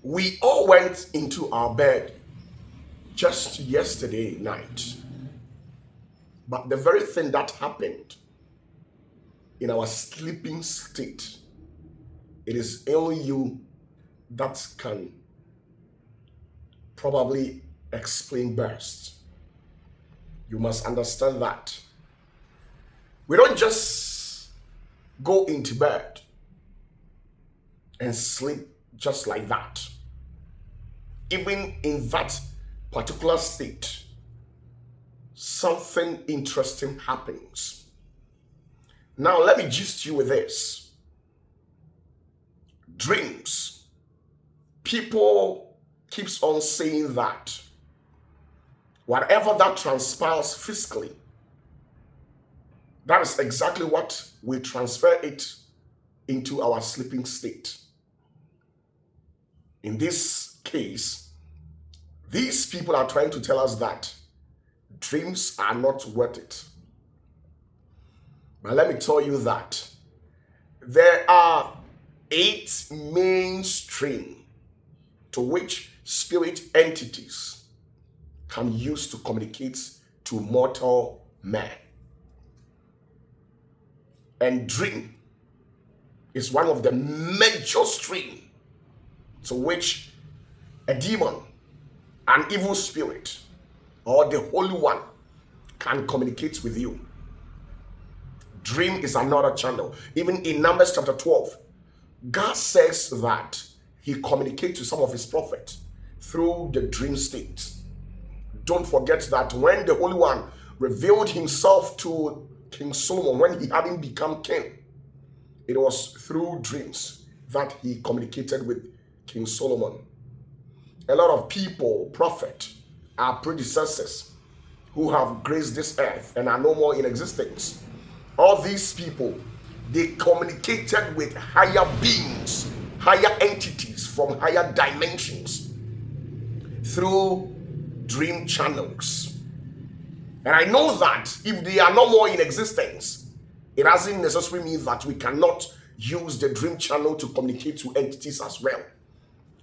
We all went into our bed just yesterday night. But the very thing that happened in our sleeping state, it is only you that can probably explain best. You must understand that we don't just go into bed and sleep just like that. Even in that particular state, something interesting happens. Now, let me gist you with this. Dreams. People keeps on saying that whatever that transpires physically, that is exactly what we transfer it into our sleeping state. In this case, these people are trying to tell us that dreams are not worth it. But let me tell you that there are 8 mainstream to which spirit entities can use to communicate to mortal man. And dream is one of the major stream to which a demon, an evil spirit, or the Holy One can communicate with you. Dream is another channel. Even in Numbers chapter 12, God says that he communicates to some of his prophets through the dream state. Don't forget that when the Holy One revealed himself to King Solomon when he hadn't become king, it was through dreams that he communicated with King Solomon. A lot of people, prophet, our predecessors who have graced this earth and are no more in existence, all these people, they communicated with higher beings, higher entities from higher dimensions through dream channels. And I know that if they are no more in existence, it doesn't necessarily mean that we cannot use the dream channel to communicate to entities as well.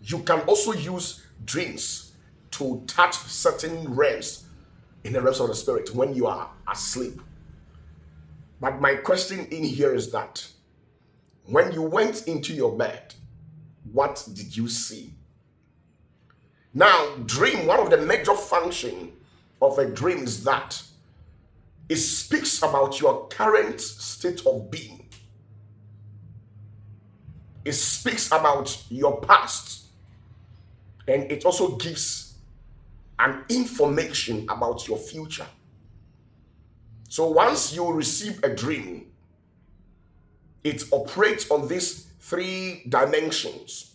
You can also use dreams to touch certain realms in the realms of the spirit when you are asleep. But my question in here is that when you went into your bed, what did you see? Now, dream, one of the major functions of a dream is that it speaks about your current state of being. It speaks about your past. And it also gives an information about your future. So once you receive a dream, it operates on these 3 dimensions: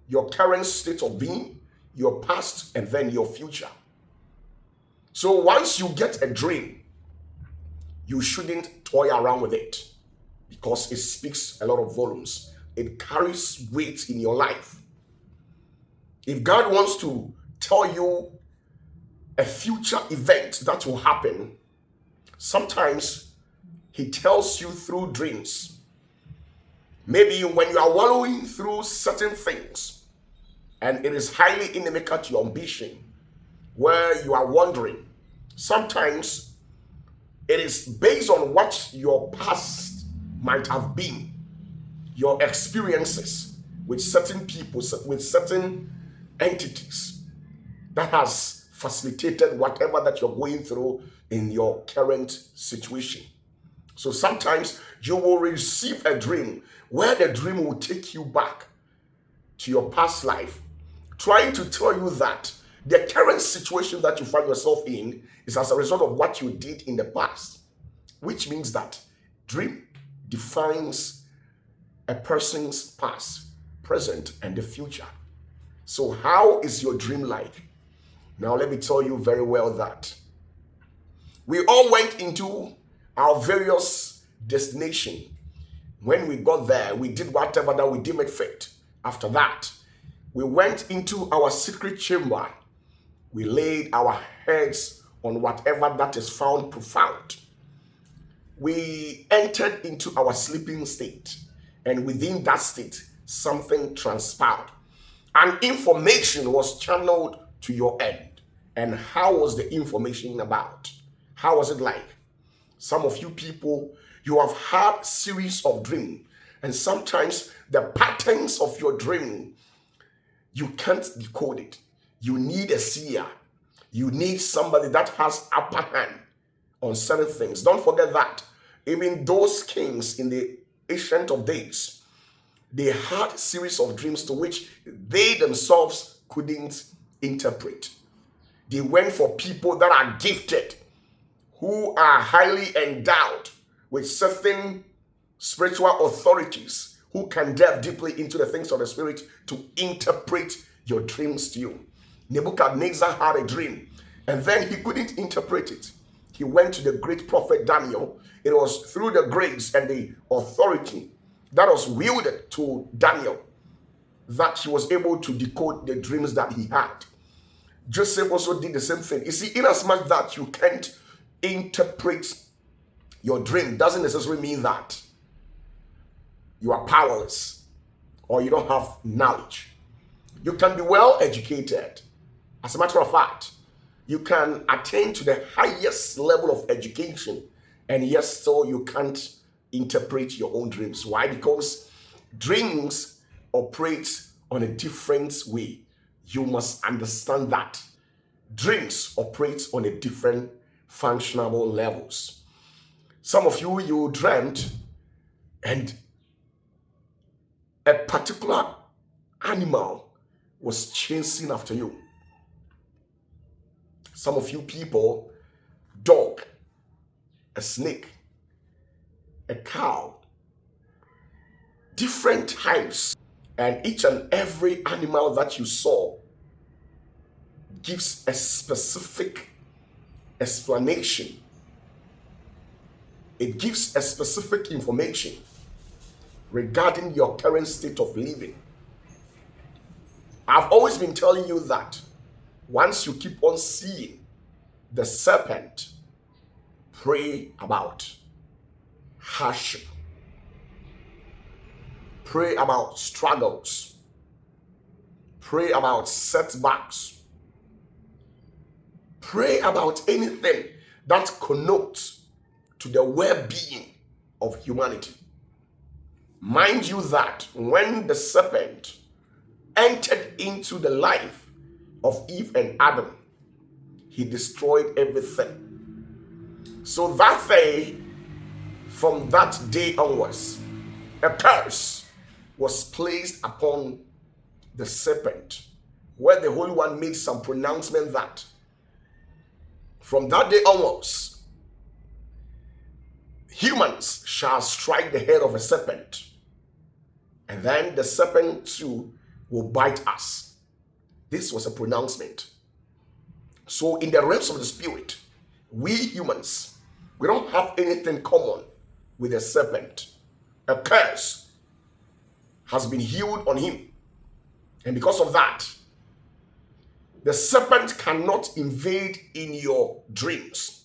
your current state of being, your past, and then your future. So once you get a dream, you shouldn't toy around with it because it speaks a lot of volumes. It carries weight in your life. If God wants to tell you a future event that will happen, sometimes he tells you through dreams. Maybe when you are wallowing through certain things and it is highly inimical to your ambition, where you are wondering, sometimes it is based on what your past might have been, your experiences with certain people, with certain entities, that has facilitated whatever that you're going through in your current situation. So sometimes you will receive a dream where the dream will take you back to your past life, trying to tell you that the current situation that you find yourself in is as a result of what you did in the past, which means that dream defines a person's past, present, and the future. So how is your dream like? Now let me tell you very well that we all went into our various destinations. When we got there, we did whatever that we deemed fit. After that, we went into our secret chamber. We laid our heads on whatever that is found profound. We entered into our sleeping state, and within that state, something transpired. And information was channeled to your end. And how was the information about? How was it like? Some of you people, you have had series of dreams, and sometimes the patterns of your dream, you can't decode it. You need a seer. You need somebody that has upper hand on certain things. Don't forget that even those kings in the ancient of days, they had series of dreams to which they themselves couldn't interpret. They went for people that are gifted, who are highly endowed with certain spiritual authorities, who can delve deeply into the things of the spirit to interpret your dreams to you. Nebuchadnezzar had a dream, and then he couldn't interpret it. He went to the great prophet Daniel. It was through the grace and the authority that was wielded to Daniel that he was able to decode the dreams that he had. Joseph also did the same thing. You see, inasmuch that you can't interpret your dream, doesn't necessarily mean that you are powerless or you don't have knowledge. You can be well educated. As a matter of fact, you can attain to the highest level of education, and yet still you can't interpret your own dreams. Why? Because dreams operate on a different way. You must understand that dreams operate on a different functional levels. Some of you dreamt and a particular animal was chasing after you. Some of you people, dog, a snake, a cow, different types, and each and every animal that you saw gives a specific explanation. It gives a specific information regarding your current state of living. I've always been telling you that once you keep on seeing the serpent, pray about hardship, pray about struggles, pray about setbacks, pray about anything that connotes to the well-being of humanity. Mind you that when the serpent entered into the life of Eve and Adam, he destroyed everything. So that day, from that day onwards, a curse was placed upon the serpent, where the Holy One made some pronouncement that from that day onwards, humans shall strike the head of a serpent, and then the serpent too will bite us. This was a pronouncement. So in the realms of the spirit, we humans, we don't have anything common with a serpent. A curse has been healed on him. And because of that, the serpent cannot invade in your dreams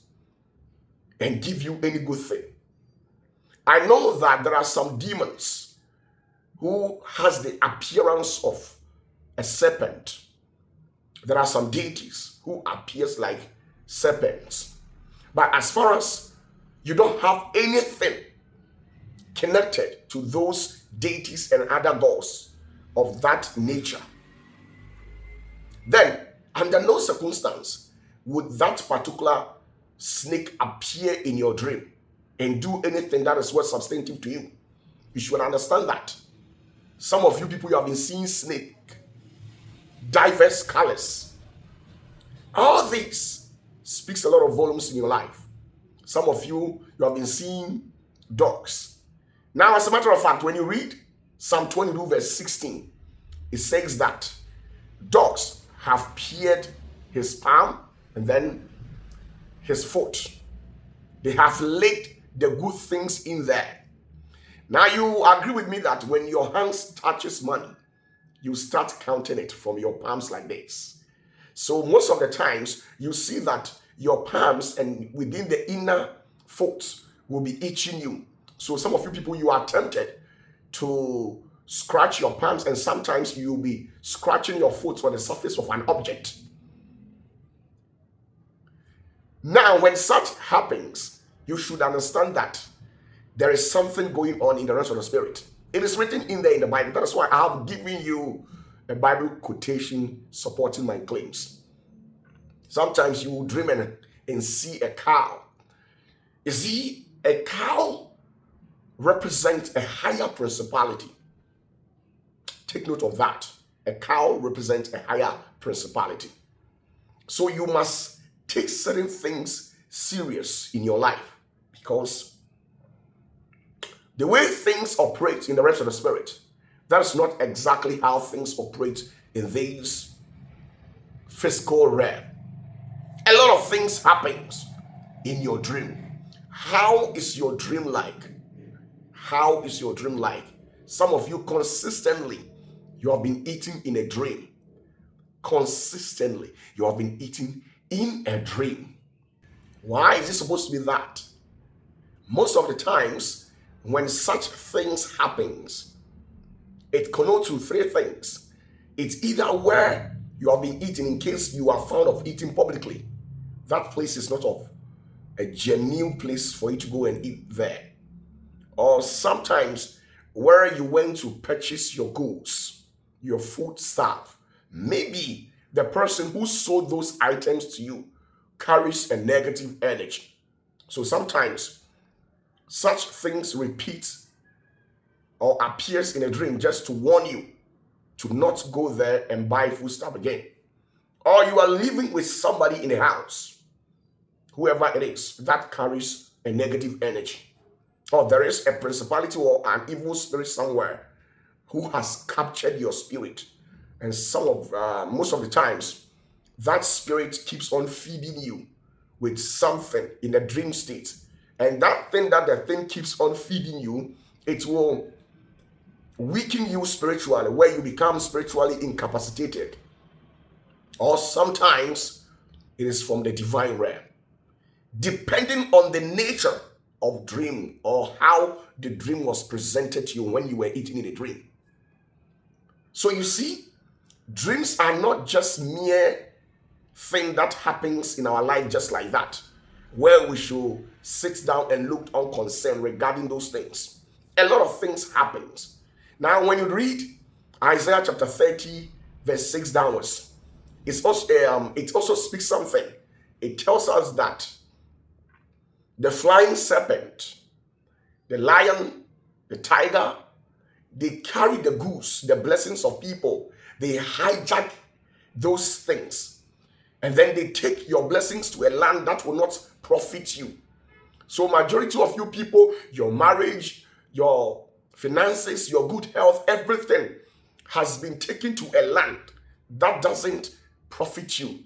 and give you any good thing. I know that there are some demons who has the appearance of a serpent. There are some deities who appears like serpents. But as far as you don't have anything connected to those deities and other gods of that nature, then under no circumstance would that particular snake appear in your dream and do anything that is worth substantive to you. You should understand that. Some of you people, you have been seeing snake, diverse colors. All this speaks a lot of volumes in your life. Some of you, you have been seeing dogs. Now, as a matter of fact, when you read Psalm 22 verse 16, it says that dogs have pierced his palm and then his foot. They have laid the good things in there. Now, you agree with me that when your hands touches money, you start counting it from your palms like this. So most of the times, you see that your palms and within the inner foot will be itching you. So some of you people, you are tempted to scratch your palms, and sometimes you'll be scratching your foot on the surface of an object. Now, when such happens, you should understand that there is something going on in the realms of the spirit. It is written in there in the Bible. That is why I have given you a Bible quotation supporting my claims. Sometimes you will dream and see a cow. You see, a cow represents a higher principality. Take note of that. A cow represents a higher principality. So you must take certain things serious in your life, because the way things operate in the realms of the spirit, that's not exactly how things operate in these physical realm. A lot of things happens in your dream. How is your dream like? How is your dream like? Some of you consistently, you have been eating in a dream. Consistently, you have been eating in a dream. Why is it supposed to be that? Most of the times, when such things happens, it connotes to three things. It's either where you have been eating, in case you are found of eating publicly. That place is not of a genuine place for you to go and eat there. Or sometimes where you went to purchase your goods, your food stuff. Maybe the person who sold those items to you carries a negative energy. So sometimes such things repeat or appears in a dream just to warn you to not go there and buy food stuff again. Or you are living with somebody in a house, whoever it is, that carries a negative energy. Or there is a principality or an evil spirit somewhere who has captured your spirit. And most of the times, that spirit keeps on feeding you with something in a dream state. And that thing that the thing keeps on feeding you, it will weaken you spiritually, where you become spiritually incapacitated. Or sometimes it is from the divine realm. Depending on the nature of dream or how the dream was presented to you when you were eating in a dream. So you see, dreams are not just mere thing that happens in our life just like that, where we should sit down and look unconcerned regarding those things. A lot of things happens. Now, when you read Isaiah chapter 30, verse 6 downwards, it also speaks something. It tells us that the flying serpent, the lion, the tiger, they carry the goods, the blessings of people. They hijack those things. And then they take your blessings to a land that will not profit you. So majority of you people, your marriage, your finances, your good health, everything has been taken to a land that doesn't profit you.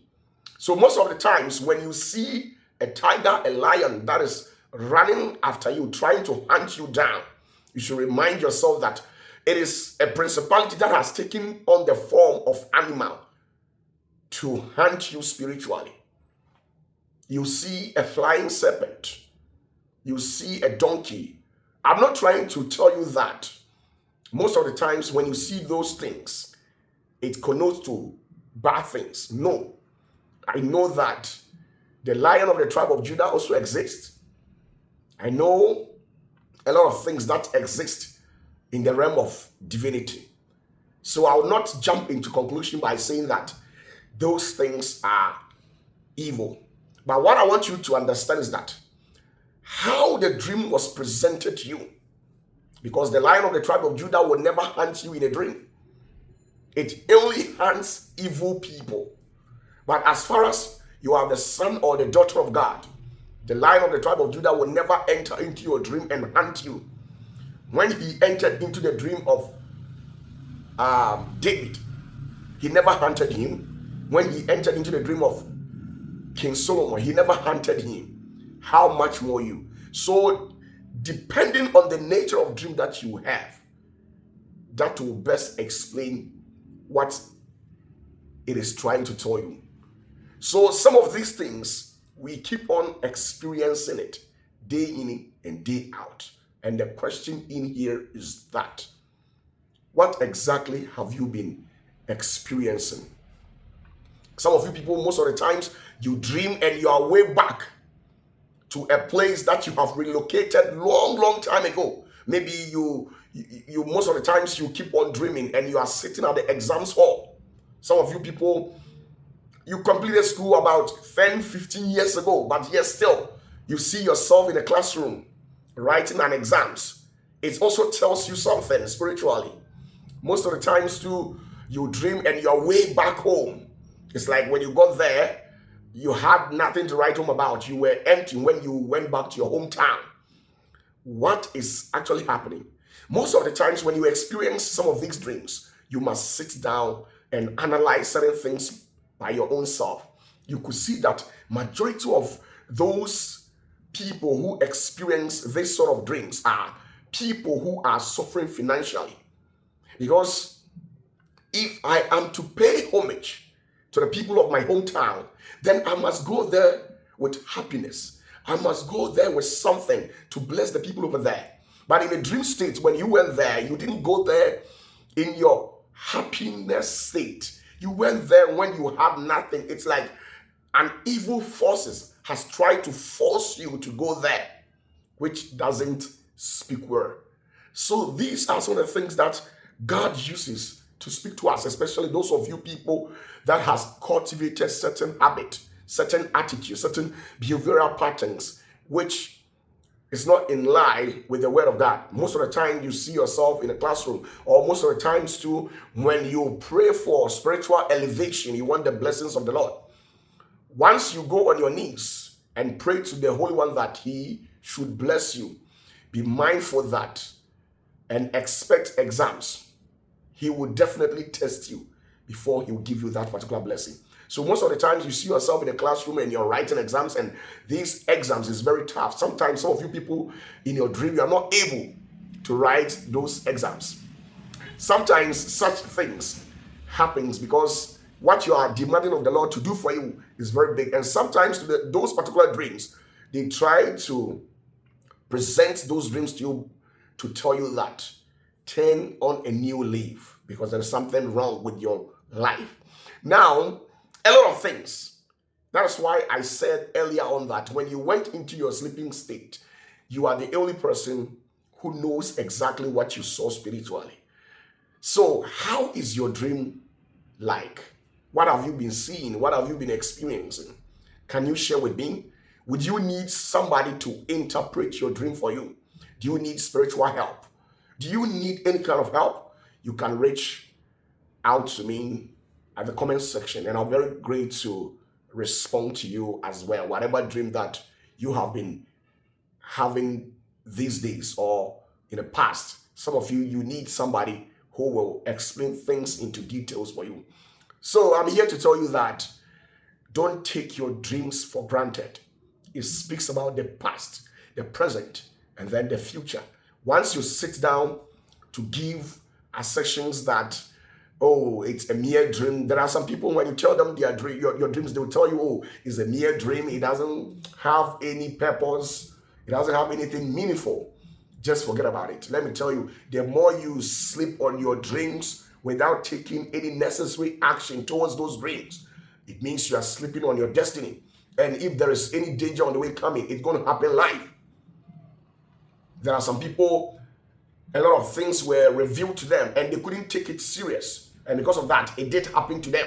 So most of the times when you see a tiger, a lion that is running after you, trying to hunt you down, you should remind yourself that it is a principality that has taken on the form of animal to hunt you spiritually. You see a flying serpent. You see a donkey. I'm not trying to tell you that most of the times when you see those things, it connotes to bad things. No. I know that the Lion of the tribe of Judah also exists. I know a lot of things that exist in the realm of divinity. So I will not jump into conclusion by saying that those things are evil. But what I want you to understand is that how the dream was presented to you, because the Lion of the tribe of Judah will never hunt you in a dream. It only hunts evil people. But as far as you are the son or the daughter of God, the Lion of the tribe of Judah will never enter into your dream and hunt you. When he entered into the dream of David, he never hunted him. When he entered into the dream of King Solomon, he never hunted him. How much more you? So, depending on the nature of dream that you have, that will best explain what it is trying to tell you. So, some of these things, we keep on experiencing it day in and day out. And the question in here is that, What exactly have you been experiencing? Some of you people, most of the times, you dream and you are way back to a place that you have relocated long time ago. Maybe you most of the times you keep on dreaming and you are sitting at the exams hall. Some of you people, you completed school about 10-15 years ago, but yet still you see yourself in a classroom writing an exams. It also tells you something spiritually. Most of the times too, you dream and you're way back home. It's like when you got there, you had nothing to write home about. You were empty when you went back to your hometown. What is actually happening? Most of the times when you experience some of these dreams, you must sit down and analyze certain things by your own self. You could see that majority of those people who experience this sort of dreams are people who are suffering financially. Because if I am to pay homage to the people of my hometown, then I must go there with happiness. I must go there with something to bless the people over there. But in a dream state, when you went there, you didn't go there in your happiness state. You went there when you had nothing. It's like an evil forces has tried to force you to go there, which doesn't speak well. So these are some of the things that God uses to speak to us, especially those of you people that has cultivated certain habit, certain attitude, certain behavioral patterns, which is not in line with the word of God. Most of the time you see yourself in a classroom, or most of the times too, when you pray for spiritual elevation, you want the blessings of the Lord. Once you go on your knees and pray to the Holy One that he should bless you, be mindful that and expect exams. He will definitely test you before he will give you that particular blessing. So most of the times you see yourself in a classroom and you're writing exams, and these exams is very tough. Sometimes some of you people in your dream, you are not able to write those exams. Sometimes such things happens because what you are demanding of the Lord to do for you is very big. And sometimes those particular dreams, they try to present those dreams to you to tell you that turn on a new leaf because there's something wrong with your life. Now, a lot of things. That's why I said earlier on that when you went into your sleeping state, you are the only person who knows exactly what you saw spiritually. So how is your dream like? What have you been seeing? What have you been experiencing? Can you share with me? Would you need somebody to interpret your dream for you? Do you need spiritual help? Do you need any kind of help? You can reach out to me at the comment section, and I'm very great to respond to you as well. Whatever dream that you have been having these days or in the past, some of you need somebody who will explain things into details for you. So I'm here to tell you that don't take your dreams for granted. It speaks about the past, the present, and then the future. Once you sit down to give assertions that, oh, it's a mere dream. There are some people, when you tell them their dream, your dreams, they will tell you, oh, it's a mere dream. It doesn't have any purpose. It doesn't have anything meaningful. Just forget about it. Let me tell you, the more you sleep on your dreams without taking any necessary action towards those dreams, it means you are sleeping on your destiny. And if there is any danger on the way coming, it's going to happen live. There are some people, a lot of things were revealed to them and they couldn't take it serious. And because of that, it did happen to them.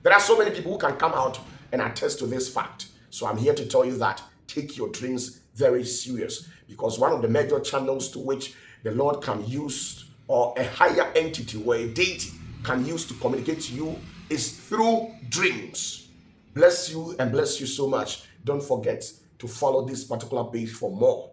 There are so many people who can come out and attest to this fact. So I'm here to tell you that take your dreams very serious, because one of the major channels to which the Lord can use, or a higher entity or a deity can use to communicate to you, is through dreams. Bless you and bless you so much. Don't forget to follow this particular page for more.